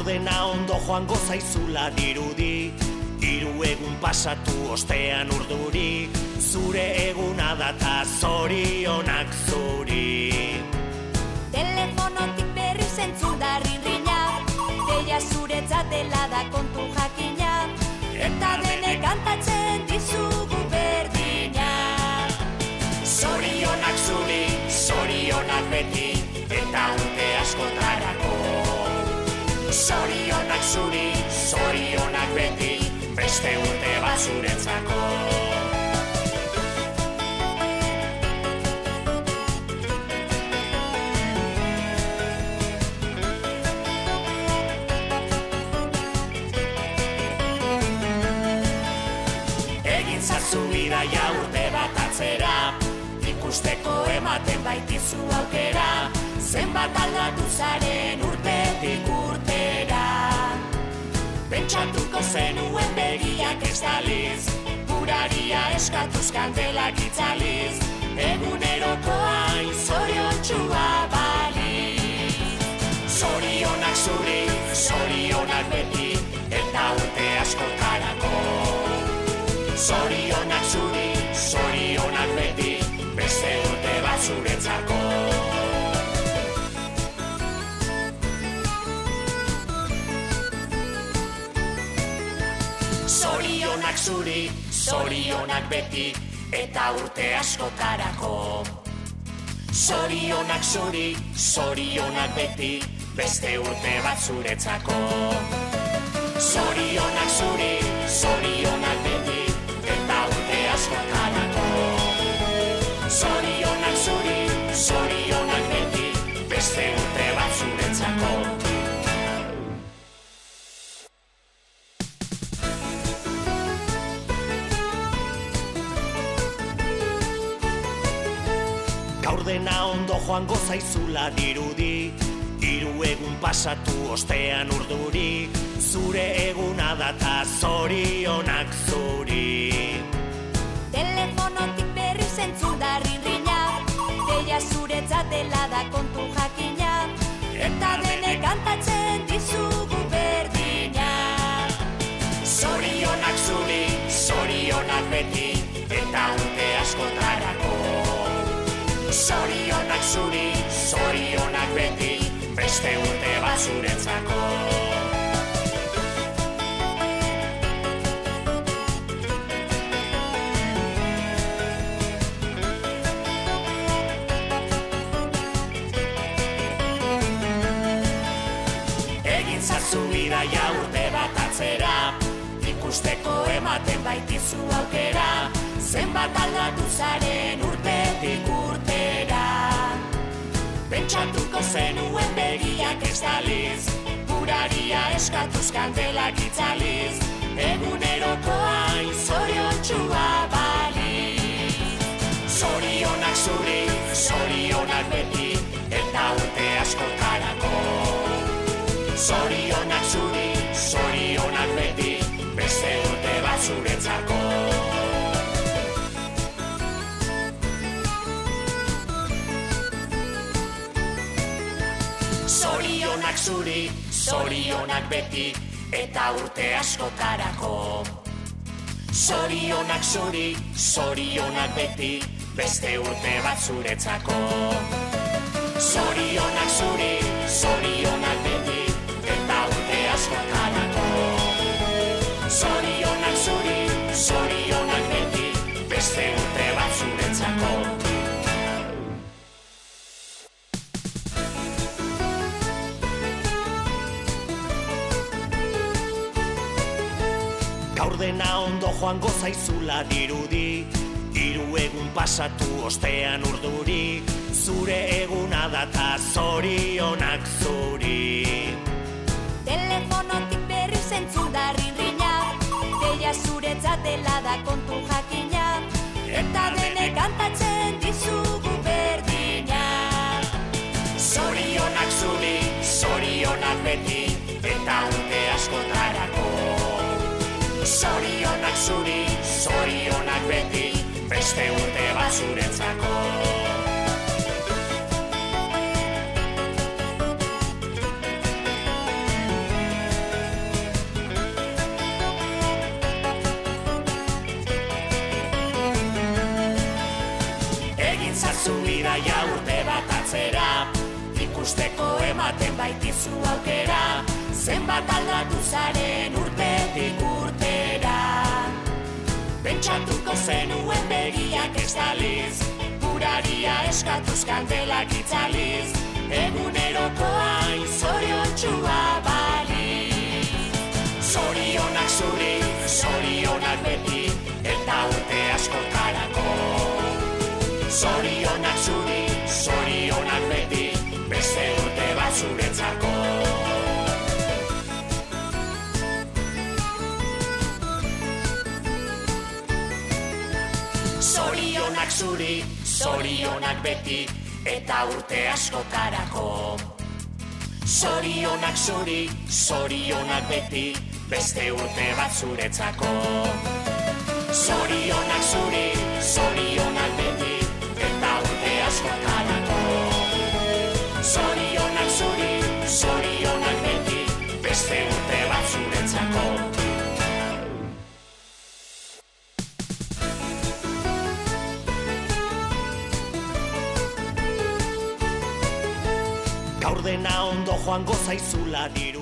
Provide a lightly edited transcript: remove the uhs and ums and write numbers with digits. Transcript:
Dena ondo joango zaizula dirudi, 3 egun pasatu ostean urduri, zure eguna data zorionak zuri. Telefonotik berri zentzun da rinrina, deia zuretzat dela da kontu jakina, eta denek kantatzen dizugu berdina. Zorionak zuri, zorionak beti, eta urte askotarako. Zorionak zuri, zorionak beti, beste urte bat zuretzako. Egin zazu bidaia urte bat atzera, ikusteko ematen baitizu aukera, zenbat aldatu zaren urtetik urtera. Pentsatuko zenuen begiak ez daliz, uraria eskatuz kandelak itzaliz, eguneroko hain zoriontsua baliz. Zorionak zuri, zorionak beti, eta urte askotarako. Zorionak zuri, zorionak beti, beste urte bat zuretzako. Zorionak zuri, zorionak beti, eta urte askotarako. Zorionak zuri, zorionak beti, beste urte bat zuretzako. Zorionak zuri, zorionak beti, eta urte askotarako. Zorionak zuri, zorionak beti, beste urte bat zuretzako. Gaur dena ondo joango zaizula dirudi, 3 egun pasatu ostean urduri, zure eguna data zorionak zuri. Telefonotik berri zentzun da rinrina, deia zuretzat dela da kontu jakina, eta denek kantatzen dizugu berdina. Zorionak zuri, zorionak beti, eta urte askotarako. Zorionak zuri, zorionak beti, beste urte bat zuretzako. Egin zazu bidaia urte bat atzera, ikusteko ematen baitizu aukera, zenbat aldatu zaren urtetik urtera. Pentsatuko zenuen begiak ez daliz, uraria eskatuz kandelak itzaliz, eguneroko hain zoriontsua baliz. Zorionak zuri, zorionak beti, eta urte askotarako. Zorionak zuri, zorionak beti, beste urte bat zuretzako. Zorionak zuri, zorionak beti, eta urte askotarako. Zorionak zuri, zorionak beti, beste urte bat zuretzako. Zorionak zuri, zorionak beti, eta urte askotarako. Zorionak zuri, zorionak beti, beste urte bat zuretzako. Gaur dena ondo joango zaizula dirudi, 3 egun pasatu ostean urduri, zure eguna data zorionak zuri. Telefonotik berri zentzun da rinrina, deia zuretzat dela da kontu jakina, eta denek kantatzen dizugu berdina. Zorionak zuri, zorionak beti, eta urte askotarako. Zorionak zuri, zorionak beti, beste urte bat zuretzako. Ezazu bidaia urte bat atzera, ikusteko ematen baitizu aukera, zenbat aldatu zaren urtetik urtera. Pentsatuko zenuen begiak estaliz, uraria eskatuz kandelak itzaliz, egunerokoa zoriontxua baliz. Zorionak zuri, zorionak beti, eta urte askotarako. Zorionak zuri, zorionak beti, beste urte bat zuretzako. Zorionak zuri, zorionak beti, eta urte askotarako. Zorionak zuri, zorionak beti, beste urte bat zuretzako. Zorionak zuri, zorionak beti, eta urte askotarako. Zorionak zuri, zorionak beti, beste urte bat zuretzako. Gaur dena ondo joango zaizula diru